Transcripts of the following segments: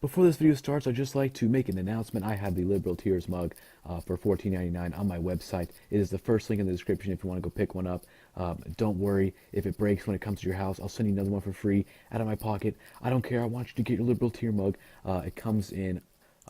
Before this video starts, I'd just like to make an announcement. I have the Liberal Tears mug for $14.99 on my website. It is the first link in the description if you want to go pick one up. Don't worry if it breaks when it comes to your house. I'll send you another one for free out of my pocket. I don't care. I want you to get your Liberal Tear mug. It comes in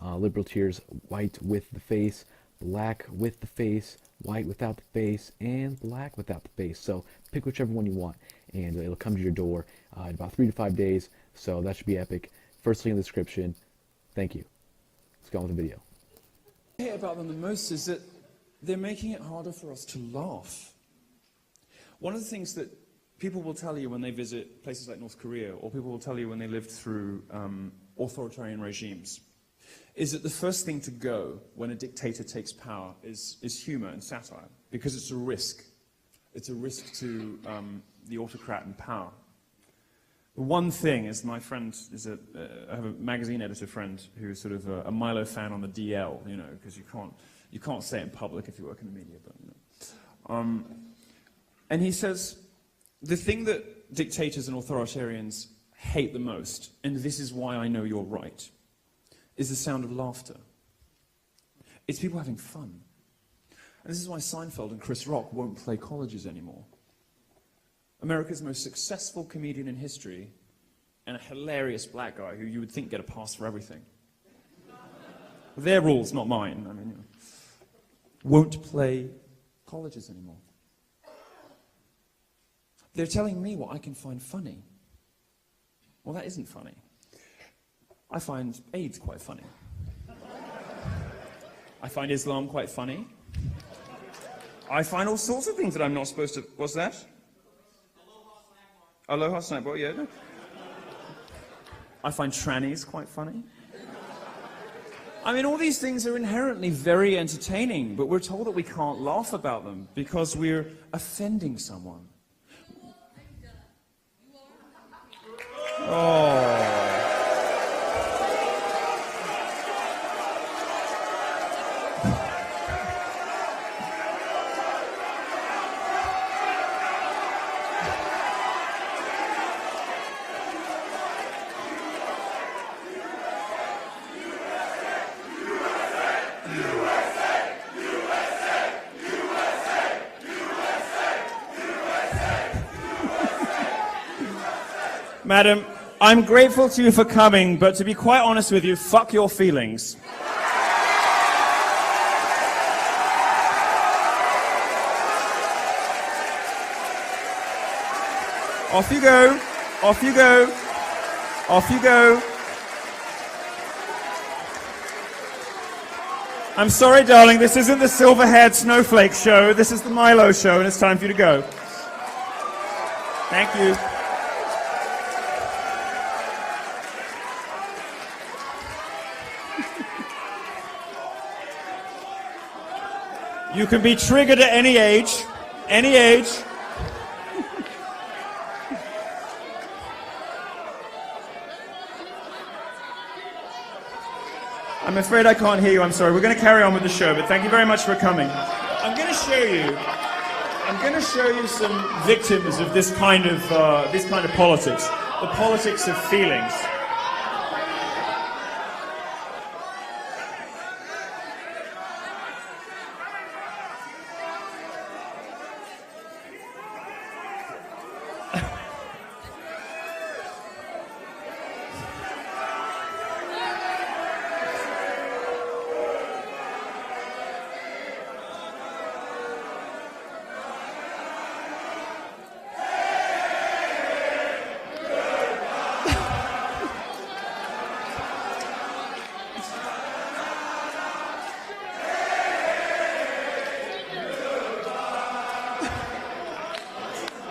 Liberal Tears white with the face, black with the face, white without the face, and black without the face. So pick whichever one you want, and it'll come to your door in about 3 to 5 days. So that should be epic. First link in the description. Thank you. Let's go on with the video. What I hate about them the most is that they're making it harder for us to laugh. One of the things that people will tell you when they visit places like North Korea, or people will tell you when they lived through authoritarian regimes, is that the first thing to go when a dictator takes power is humor and satire, because it's a risk. It's a risk to the autocrat in power. One thing is, my friend is I have a magazine editor friend who's sort of a Milo fan on the DL, you know, because you can't say it in public if you work in the media, but you know. And he says the thing that dictators and authoritarians hate the most, and this is why I know you're right, is the sound of laughter. It's people having fun. And this is why Seinfeld and Chris Rock won't play colleges anymore. America's most successful comedian in history, and a hilarious black guy who you would think get a pass for everything. Their rules, not mine. I mean, you know, won't play colleges anymore. They're telling me what I can find funny. Well, that isn't funny. I find AIDS quite funny. I find Islam quite funny. I find all sorts of things that I'm not supposed to... What's that? Aloha snack bar, yeah. I find trannies quite funny. I mean, all these things are inherently very entertaining, but we're told that we can't laugh about them because we're offending someone. Oh. Madam, I'm grateful to you for coming, but to be quite honest with you, fuck your feelings. Off you go, off you go, off you go. I'm sorry, darling, this isn't the silver-haired snowflake show, this is the Milo show, and it's time for you to go. Thank you. You can be triggered at any age, any age. I'm afraid I can't hear you, I'm sorry. We're going to carry on with the show, but thank you very much for coming. I'm going to show you some victims of this kind of politics. The politics of feelings.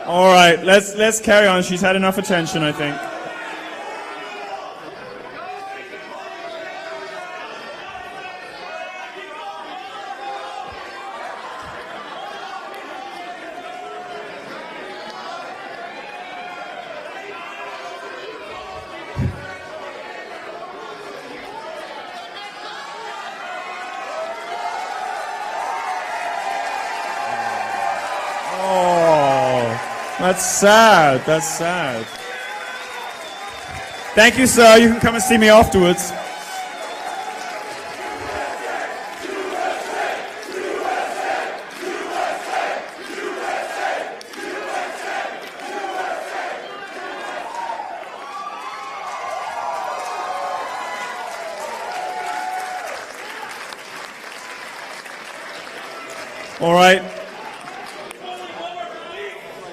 All right, let's carry on. She's had enough attention, I think. That's sad. That's sad. Thank you, sir. You can come and see me afterwards. All right.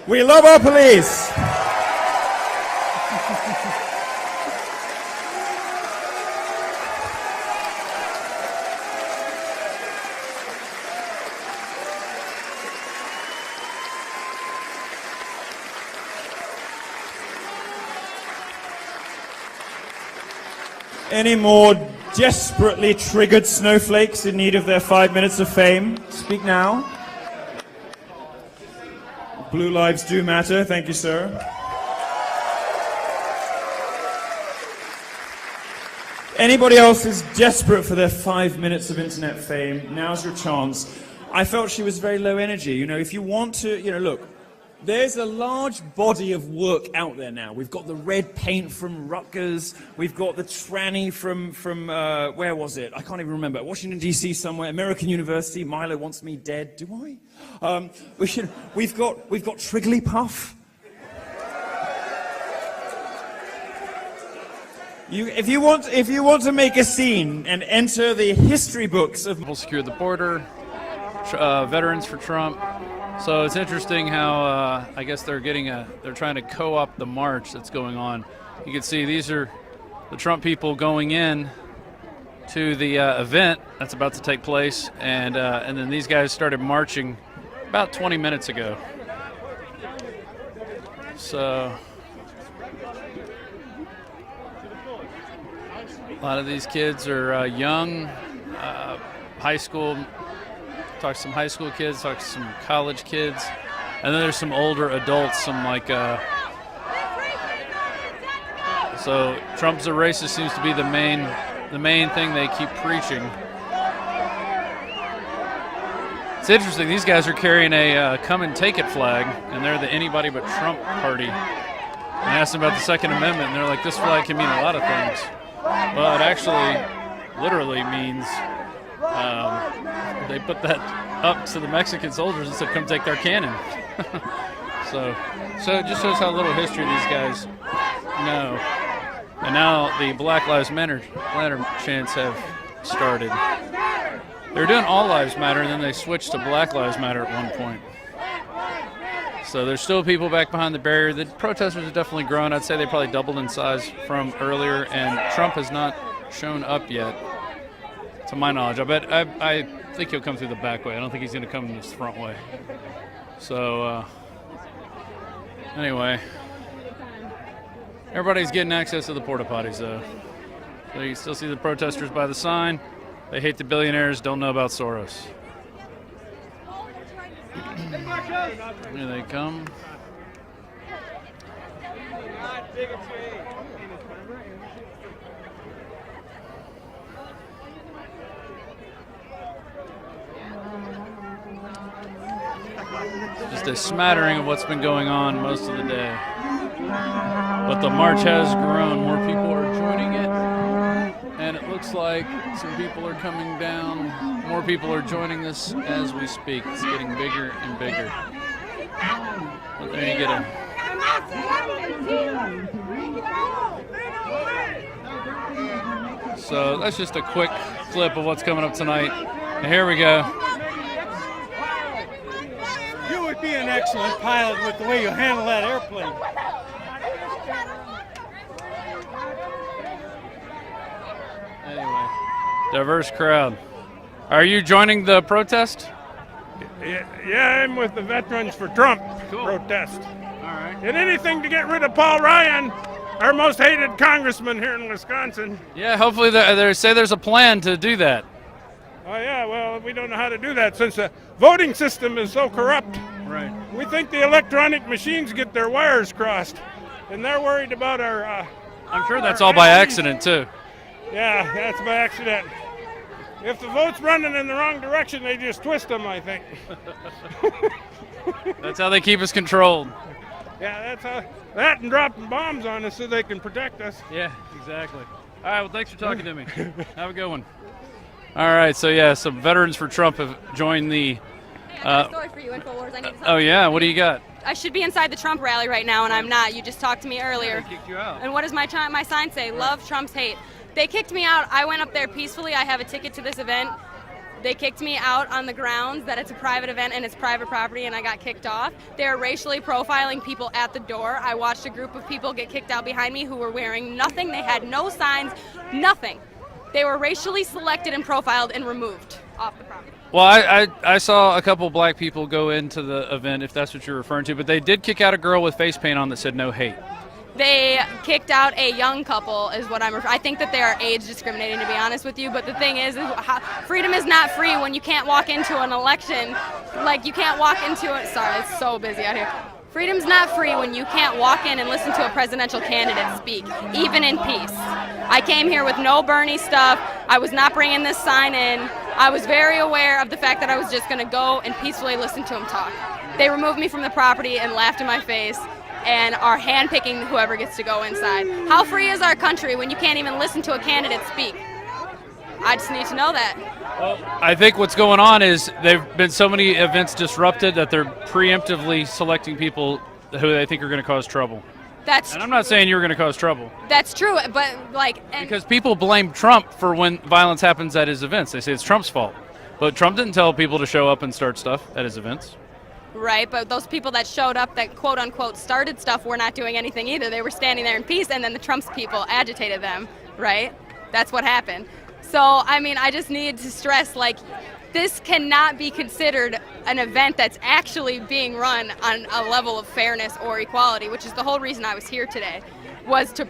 We love our police. Any more desperately triggered snowflakes in need of their 5 minutes of fame? Speak now. Blue lives do matter. Thank you, sir. Anybody else who's desperate for their 5 minutes of internet fame, now's your chance. I felt she was very low energy. You know, if you want to, look, there's a large body of work out there now. We've got the red paint from Rutgers. We've got the tranny from where was it? I can't even remember. Washington, D.C. somewhere. American University. Milo wants me dead. Do I? We've got Trigglypuff. If you want to make a scene and enter the history books of... People secured the border. Veterans for Trump. So it's interesting how I guess they're trying to co-opt the march that's going on. You can see these are the Trump people going in to the event that's about to take place, and then these guys started marching about 20 minutes ago. So a lot of these kids are young, high school. Talk to some high school kids, talk to some college kids, and then there's some older adults, some like, so Trump's a racist seems to be the main thing they keep preaching. It's interesting, these guys are carrying a come and take it flag, and they're the anybody but Trump party. I asked them about the Second Amendment, and they're like, this flag can mean a lot of things. Well, it actually literally means they put that up to the Mexican soldiers and said, come take their cannon. so it just shows how little history these guys know. And now the Black Lives Matter chants have started. They were doing All Lives Matter, and then they switched to Black Lives Matter at one point. So there's still people back behind the barrier. The protesters have definitely grown. I'd say they probably doubled in size from earlier, and Trump has not shown up yet, to my knowledge. I think he'll come through the back way. I don't think he's going to come this front way. So, anyway, everybody's getting access to the porta potties, though. So you still see the protesters by the sign. They hate the billionaires, don't know about Soros. Here they come. Just a smattering of what's been going on most of the day. But the march has grown. More people are joining it. And it looks like some people are coming down. More people are joining this as we speak. It's getting bigger and bigger. But there you get them. So that's just a quick clip of what's coming up tonight. And here we go. You would be an excellent pilot with the way you handle that airplane. Anyway, diverse crowd. Are you joining the protest? Yeah, I'm with the Veterans for Trump protest. All right. And anything to get rid of Paul Ryan, our most hated congressman here in Wisconsin. Yeah, hopefully they say there's a plan to do that. Oh, yeah, well, we don't know how to do that since the voting system is so corrupt. Right. We think the electronic machines get their wires crossed, and they're worried about our... I'm sure that's all by accident, too. Yeah, that's by accident. If the vote's running in the wrong direction, they just twist them, I think. That's how they keep us controlled. Yeah, that's that and dropping bombs on us so they can protect us. Yeah, exactly. All right, well, thanks for talking to me. Have a good one. All right, so yeah, some veterans for Trump have joined the. Hey, I got a story for you, InfoWars. I need to talk Oh to you. yeah, what do you got? I should be inside the Trump rally right now, and I'm not. You just talked to me earlier. They kicked you out. And what does my sign say? Love Trump's hate. They kicked me out. I went up there peacefully. I have a ticket to this event. They kicked me out on the grounds that it's a private event and it's private property, and I got kicked off. They're racially profiling people at the door. I watched a group of people get kicked out behind me who were wearing nothing. They had no signs, nothing. They were racially selected and profiled and removed off the property. Well, I saw a couple black people go into the event, if that's what you're referring to, but they did kick out a girl with face paint on that said no hate. They kicked out a young couple, is what I'm referring. I think that they are age discriminating, to be honest with you. But the thing is freedom is not free when you can't walk into an election. Like, you can't walk into it. Sorry, it's so busy out here. Freedom's not free when you can't walk in and listen to a presidential candidate speak, even in peace. I came here with no Bernie stuff. I was not bringing this sign in. I was very aware of the fact that I was just going to go and peacefully listen to him talk. They removed me from the property and laughed in my face, and are handpicking whoever gets to go inside. How free is our country when you can't even listen to a candidate speak? I just need to know that. Well, I think what's going on is there have been so many events disrupted that they're preemptively selecting people who they think are going to cause trouble. And I'm not saying you're going to cause trouble. That's true, but because people blame Trump for when violence happens at his events. They say it's Trump's fault. But Trump didn't tell people to show up and start stuff at his events. Right, but those people that showed up that quote-unquote started stuff were not doing anything either. They were standing there in peace, and then the Trump's people agitated them, right? That's what happened. So, I mean, I just need to stress, this cannot be considered an event that's actually being run on a level of fairness or equality, which is the whole reason I was here today, was to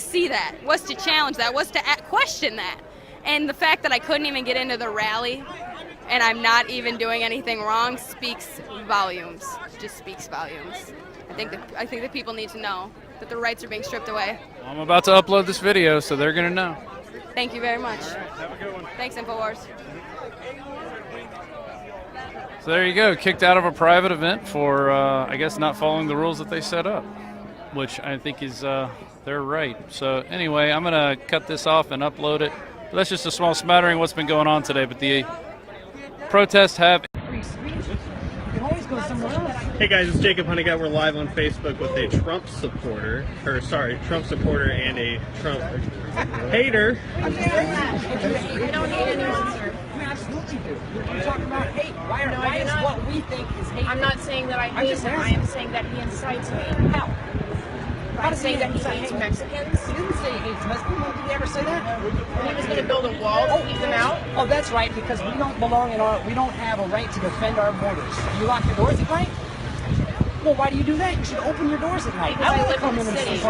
see that, was to challenge that, was to question that. And the fact that I couldn't even get into the rally and I'm not even doing anything wrong speaks volumes. Just speaks volumes. I think that people need to know that their rights are being stripped away. Well, I'm about to upload this video, so they're going to know. Thank you very much. All right, have a good one. Thanks, InfoWars. So there you go, kicked out of a private event for, I guess, not following the rules that they set up, which I think is they're right. So anyway, I'm going to cut this off and upload it. But that's just a small smattering of what's been going on today. But the protests have. Hey guys, it's Jacob Honeycutt. We're live on Facebook with a Trump supporter and a Trump hater. We don't hate anyone, sir. We absolutely do. You're talking about hate. Why is what we think is hate? I'm not saying that I hate him. I am saying that he incites hate. How? I'm saying that he hates Mexicans. He didn't say he hates Mexicans. Did he ever say that? He was going to build a wall to keep them out. Oh, that's right, because we don't belong in we don't have a right to defend our borders. You lock your doors at night? Well, why do you do that? You should open your doors at night. Because I live come in the city.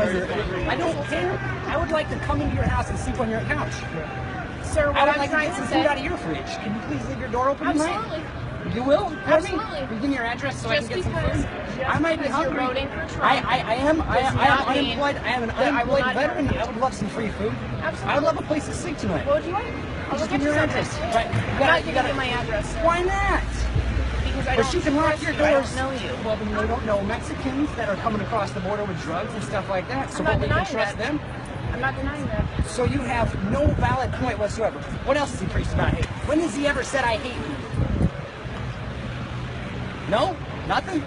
I don't care. I would like to come into your house and sleep on your couch. Sir, what I'm trying to food say. out of your fridge. Can you please leave your door open Absolutely. tonight? You will? Absolutely. Will you give me your address so Just I can get because, some food? I might be hungry. You're voting for Trump. I am unemployed. I am an unemployed veteran. I would love some free food. Absolutely. I would love a place to sleep tonight. What would you like? I'll Just look give me at your your address. address. Right. I'm not giving you my address. Why not? Because I But don't she can lock your trust you. I doors. don't know you. Well, then they don't know Mexicans that are coming across the border with drugs and stuff like that. So I'm not we can denying trust that. them. I'm not denying that. So you have no valid point whatsoever. What else has he preached about hate? When has he ever said I hate you? No? Nothing?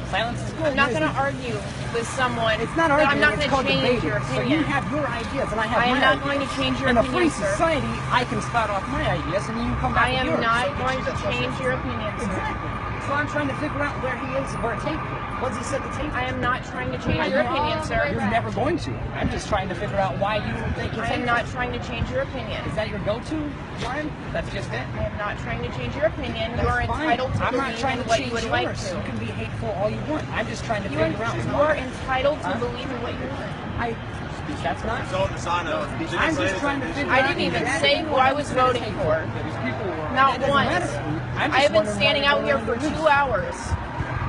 Silence is good. I'm not going to argue with someone. It's not arguing. I'm not it's going called to change debating. your So opinion. you have your ideas and I have I am my not ideas. going to change your In a opinion, free sir. society, I can spout off my ideas and you come back I with am yours. not So going to change your opinion, sir. Exactly. So I'm trying to figure out where he is and where to take me. What's he said to take me? I am not trying to change your opinion, sir. You're never going to. I'm just trying to figure out why you think it's I am not trying to change your opinion. Is that your go-to, Brian? That's just it? I am not trying to change your opinion. You That's are fine. entitled to I'm not believe trying in to what change you would yours. like You to. can be hateful all you want. I'm just trying to You figure out are entitled to believe in what you want. That's not. I'm just trying to figure I out. didn't even say who I was voting for. Not once. I have been standing out here for 2 hours,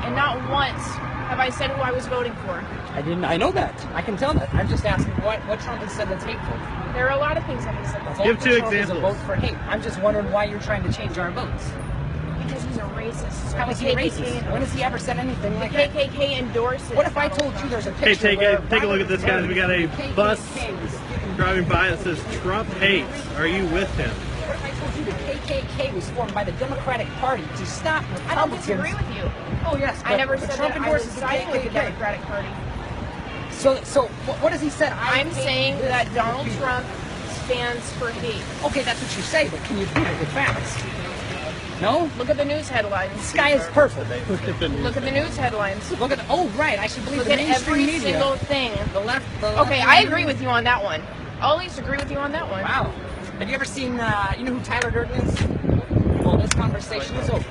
and not once have I said who I was voting for. I know that. I can tell that. I'm just asking what Trump has said that's hateful. There are a lot of things that he said. Give 2 examples. A vote for hate. I'm just wondering why you're trying to change our votes. Because he's a racist. Sir. How is he a racist? When has he ever said anything like that? The KKK endorses. What if I told you there's a Hey, picture take a look at this, guys. We got a bus driving by that says Trump hates. Are you with him? What if I told you the KKK was formed by the Democratic Party to stop Republicans? I don't disagree with you. Oh, yes. I never said Trump that I was endorses the siding with the KKK. Democratic Party. So what has he said? I'm saying that Donald Trump stands for hate. Okay, that's what you say, but can you prove it with facts? No? Look at the news headlines. This guy is perfect. Look at the news headlines. Look at oh right, I should believe Look the at mainstream every media. single thing. The left. Okay, I agree with you on that one. I'll at least agree with you on that one. Wow. Have you ever seen? You know who Tyler Durden is? Well, this conversation is over.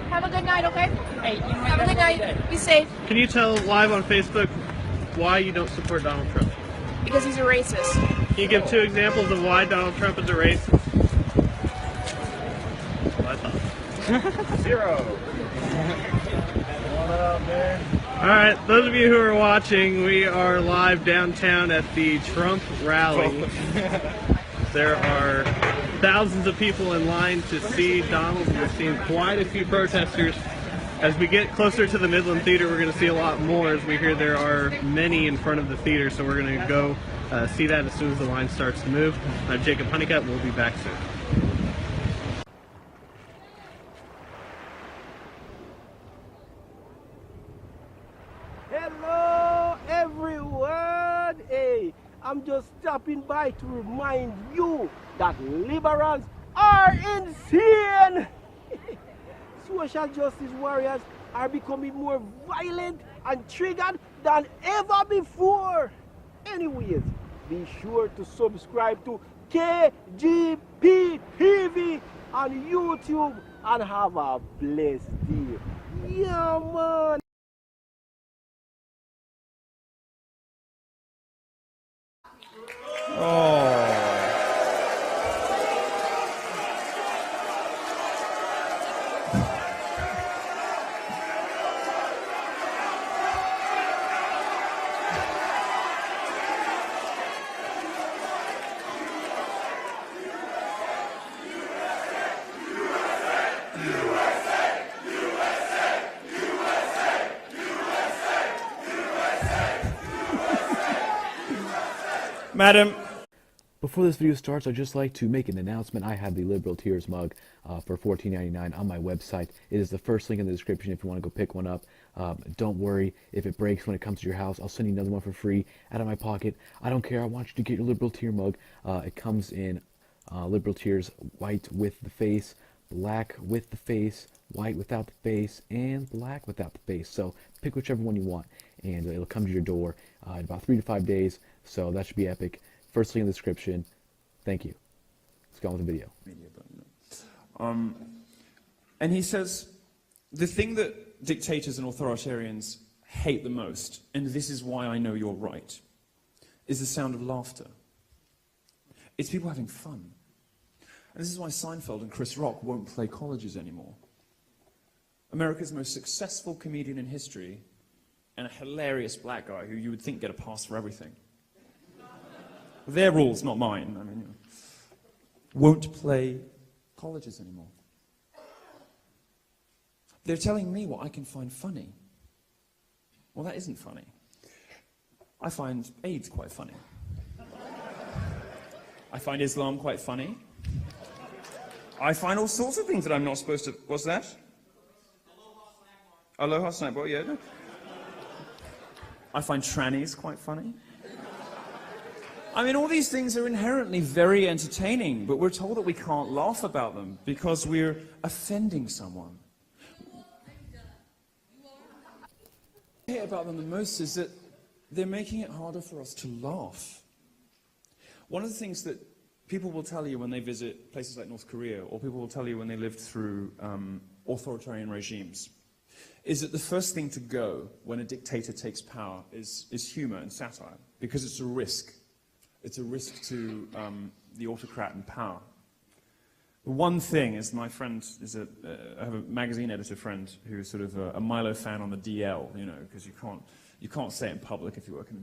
Have a good night, okay? Hey, you Have a good night. Be safe. Can you tell live on Facebook why you don't support Donald Trump? Because he's a racist. Can you give 2 examples of why Donald Trump is a racist? Well, I thought. 0. What up, man? Alright, those of you who are watching, we are live downtown at the Trump rally. There are thousands of people in line to see Donald. We're seeing quite a few protesters. As we get closer to the Midland Theater, we're going to see a lot more as we hear there are many in front of the theater. So we're going to go see that as soon as the line starts to move. I'm Jacob Honeycutt. We'll be back soon. Hello everyone! Hey, I'm just stopping by to remind you that liberals are insane! Social justice warriors are becoming more violent and triggered than ever before. Anyways, be sure to subscribe to KGP TV on YouTube and have a blessed day. Yeah, man! Madam. Before this video starts, I'd just like to make an announcement. I have the Liberal Tears mug for $14.99 on my website. It is the first link in the description if you want to go pick one up. Don't worry if it breaks when it comes to your house. I'll send you another one for free out of my pocket. I don't care. I want you to get your Liberal Tear mug. It comes in Liberal Tears white with the face, black with the face, white without the face, and black without the face. So pick whichever one you want, and it'll come to your door in about 3 to 5 days. So that should be epic. First link in the description. Thank you. Let's go on with the video. And he says, the thing that dictators and authoritarians hate the most, and this is why I know you're right, is the sound of laughter. It's people having fun. And this is why Seinfeld and Chris Rock won't play colleges anymore. America's most successful comedian in history, and a hilarious black guy who you would think get a pass for everything. Their rules, not mine. I mean, you know, won't play colleges anymore. They're telling me what I can find funny. Well, that isn't funny. I find AIDS quite funny. I find Islam quite funny. I find all sorts of things that I'm not supposed to... What's that? Aloha snack bar, yeah. No. I find trannies quite funny. I mean, all these things are inherently very entertaining, but we're told that we can't laugh about them because we're offending someone. What I hate about them the most is that they're making it harder for us to laugh. One of the things that people will tell you when they visit places like North Korea, or people will tell you when they lived through authoritarian regimes, is that the first thing to go when a dictator takes power is humor and satire, because it's a risk. It's a risk to the autocrat in power. The one thing is, my friend is I have a magazine editor friend who's sort of a Milo fan on the DL, you know, because you can't say it in public if you work in